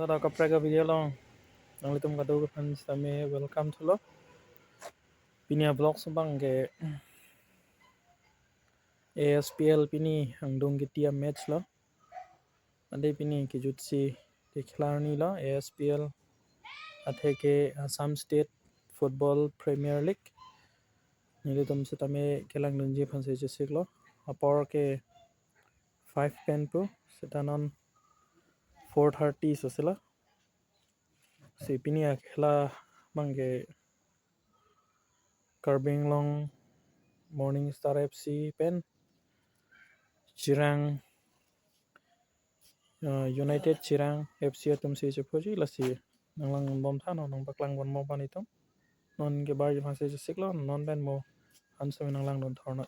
Tada kapra ka video long nang litum ka do kan same welcome to lo pinia vlog sabang ke ASPL pini ang dong gitia match lo ande pini ke jutsi ke khlarni lo ASPL athe ke Assam State Football Premier League nilitum setame kelang dunji phanse jesik lo apor ke 5 pen pro setanon 4:30 sasila si pinia khela bangke Karbing Long Morning Star FC pen Chirang United Chirang FC tumsi chupoji lasi nanglang bom thano nang baklang bon mo panitom non ke bar phase siklo non ben mo ansami nanglang don thorna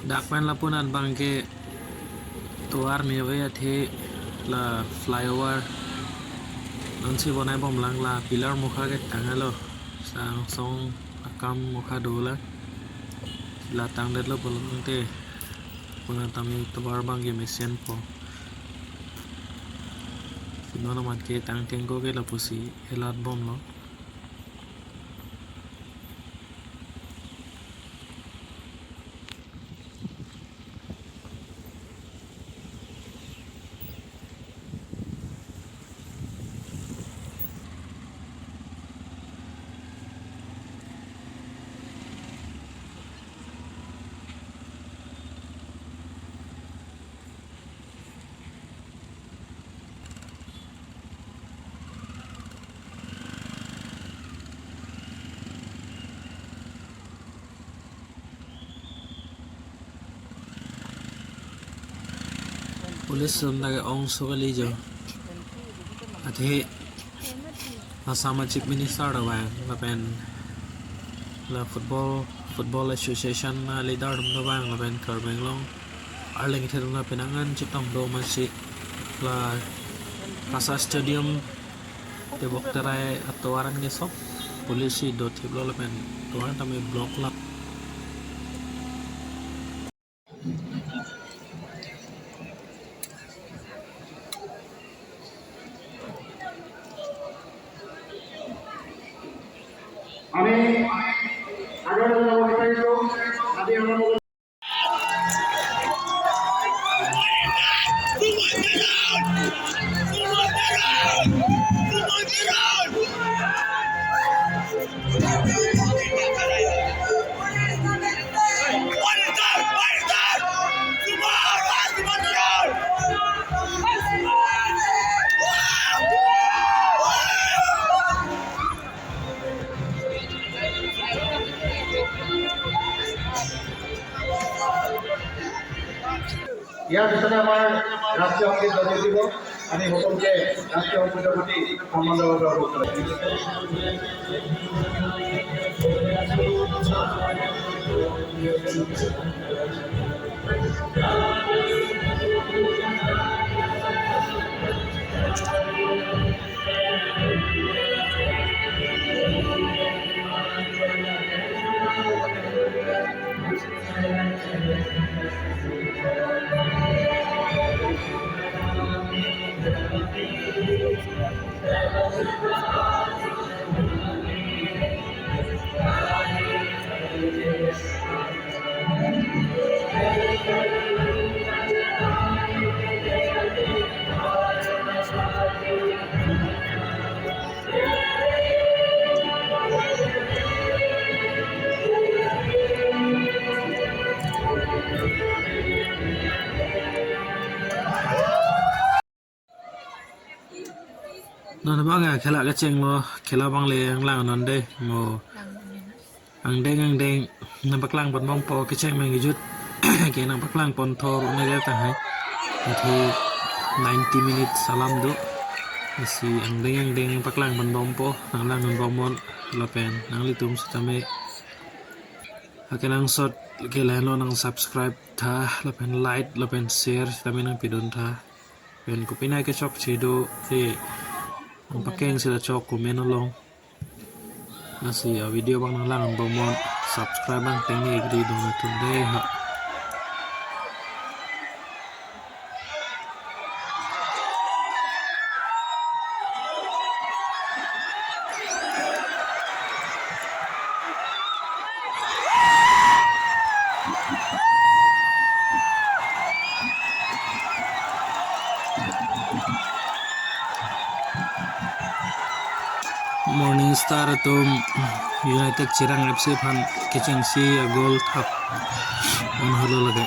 Dakpan lapunan bangke tuar mewe athe la flyover nonsi bonai bom lang la pilar mukha ke tangalo sang song akam mukha dola la tang det lo bolong te pengatami tuar bangke mesin po sinono mat ke tang tengko ke la pusi helat bom lo police संदागे ong sokali jo athe asama chief minister da bang la pen la football association na leader dum da bang la pen kar bang long arleng the na penangan chitong do masi la kasa stadium te bokterai atoaran ge sok polisi do thiblo la pen toan tami block la আমি আগের বিস্তারিত আদি আমরা ইয়াৰ পিছতে আমাৰ ৰাষ্ট্ৰীয় সংগীত বাজি দিব আমি সকলোকে ৰাষ্ট্ৰীয় সংগীতৰ প্ৰতি সন্মান জনাবলৈ অনুৰোধ non baga khela ka cheng lo khela bang le ang lang non de mo ang deng na baklang bon bom po ke cheng meng jut ke na baklang pon thor ne le ta hai thi 90 minutes salam do si ang deng baklang bon bom po ang lang bon bom mon la pen nang li tum sa me akenang sot ke la no nang subscribe tha la pen like la pen share ta me nang pidon tha pen ko pinai ke chok chedo ke ang pakeng sila chok comment along nasi video bang nang lang bang mon subscribe bang tengi igri dong na today ha Morning Star tum United Chirang FC fan kitchen si a goal thap on holo lage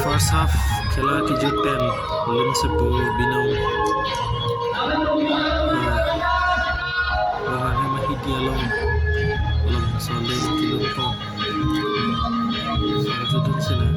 First half খেলা kejutan Lim Sepo Binong Bahane Mahidi Along Soleh Kilompo Sajudin sila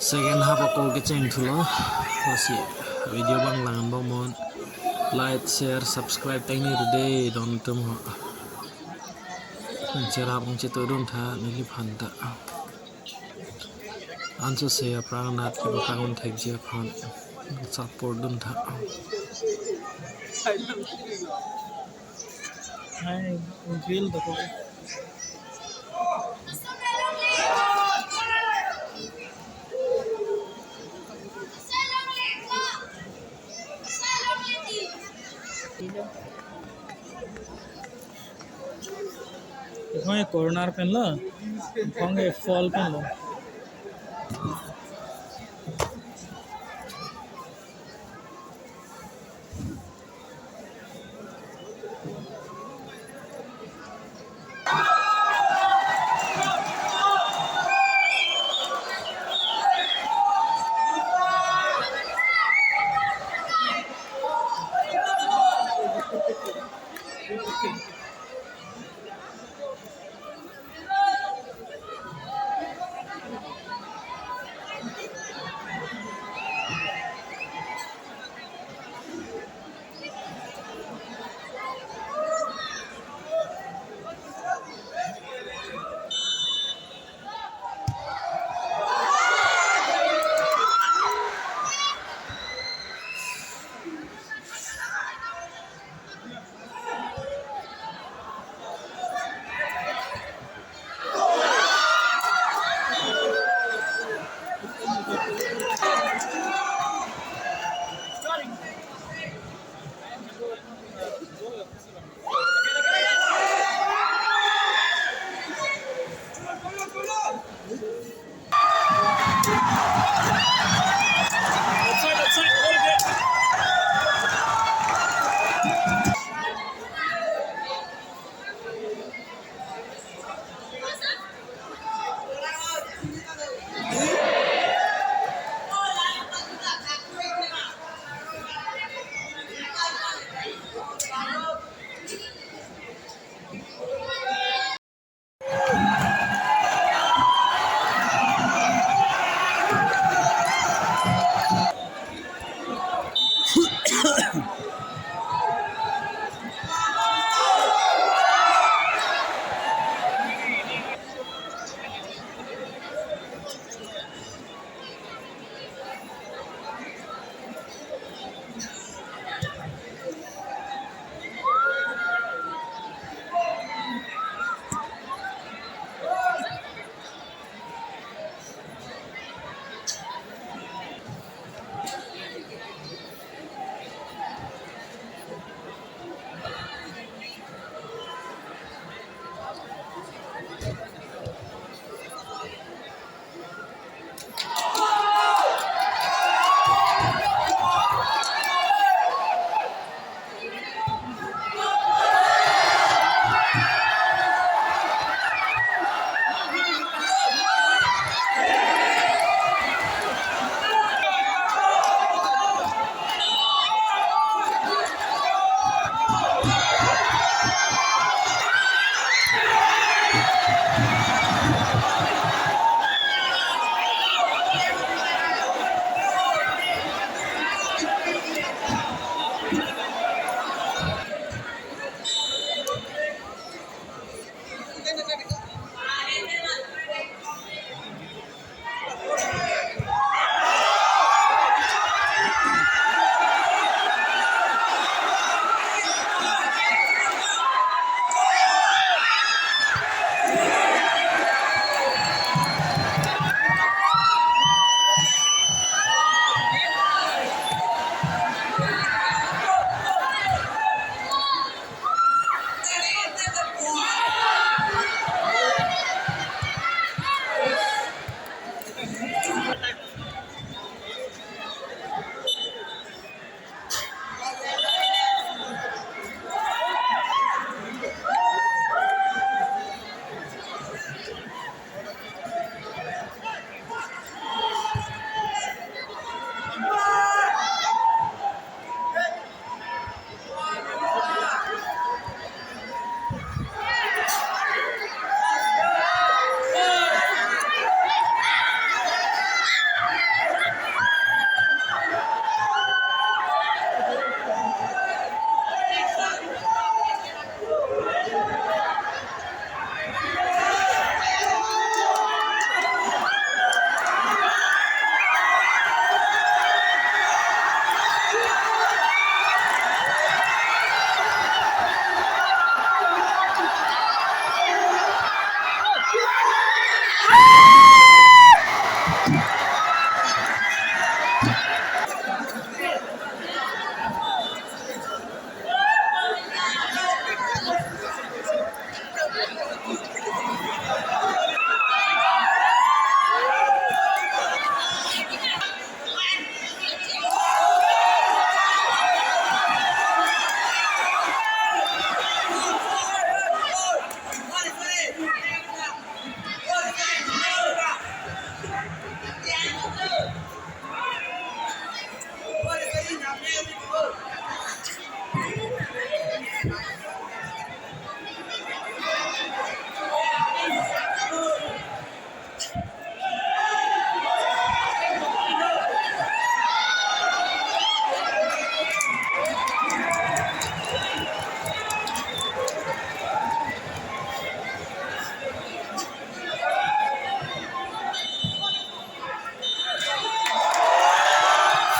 Second half aku keceng tuh masih video bang langan bang mohon like share subscribe thank you today don't tum cerah bang cetu dun tha nili phanta anso se prang nat ki prang thek je phan support dun tha hai grill देखो ये corner pen लो पंगे fall pen लो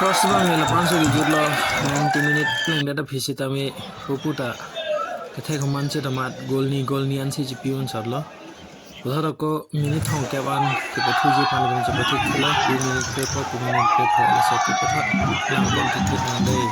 first bang la 500 ki jut lo 90 minute pleng data visita me puputa kathai ko manche tamat golni ansi ji pion sarlo udhara ko minute thong keban ki pathu ji pan gun je pathu khela 2 minute pre 2 minute pre ala set ki patha lang kon ti thik nang dei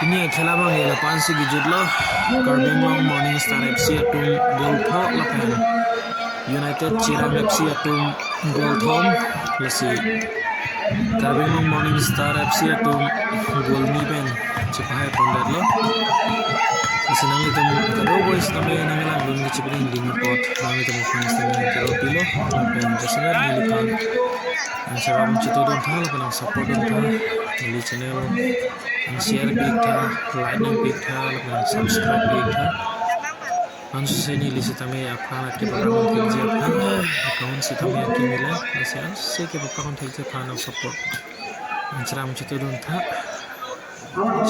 Ini khela bang ya lapan si gijut lo Carbeng Long Morning Star FC atum gol tho lapan United Chiram FC atum gol thom lasi Carbeng Long Morning Star FC atum gol ni ben cepai pondar lo senang itu kado boys tapi nangilang belum dicepetin di pot nang itu mungkin setengah kilo pilo lapan tersengat milikan yang seram cito don thal penang support don thal di channel share big tha like big tha lapan subscribe big tha ansu se ni lisi tame apna ke program thil je apna account se tame ki mila ase se ke program thil je apna support seram cito don tha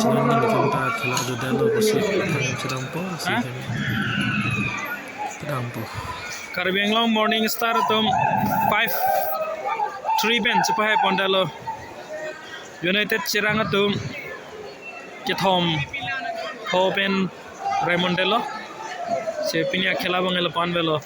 senang ni kita khela jo dalo bose seram po se seram po Carbeng Long Morning Star tum 5-3 ben cepai pondalo United Chirang atum Kithom Hopen Raymondelo se pinya khela bangel panbelo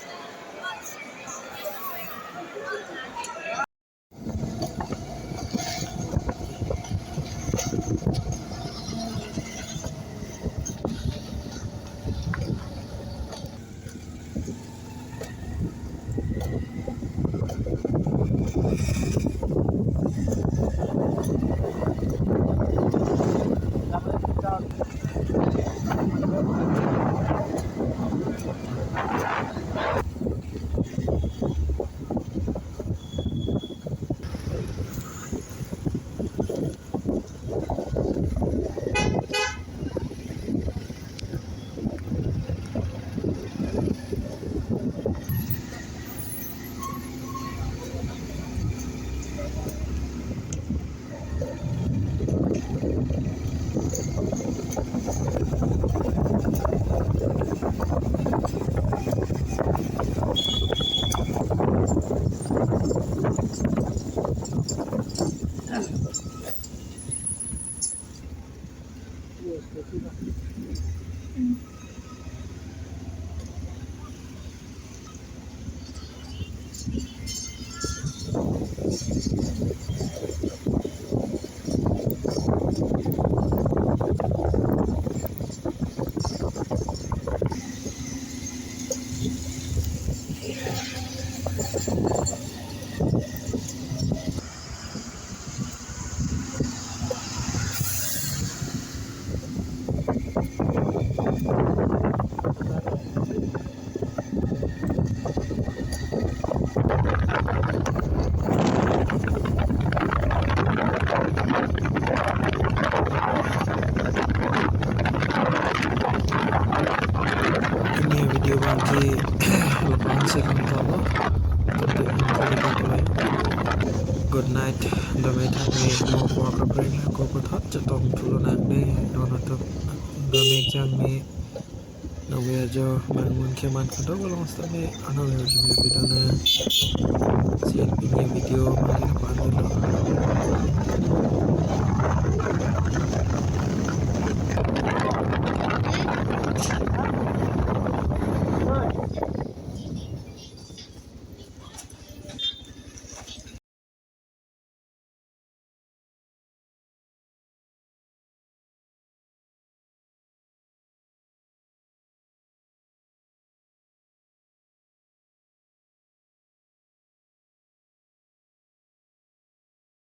Good night, damai thak mau kuah kabreng aku thak cetong tulo nak deh, dono tuh damai jang me, nawe aja bangun keman kado kalau mesti me, anak harus bidana, siap ini video mana apa anu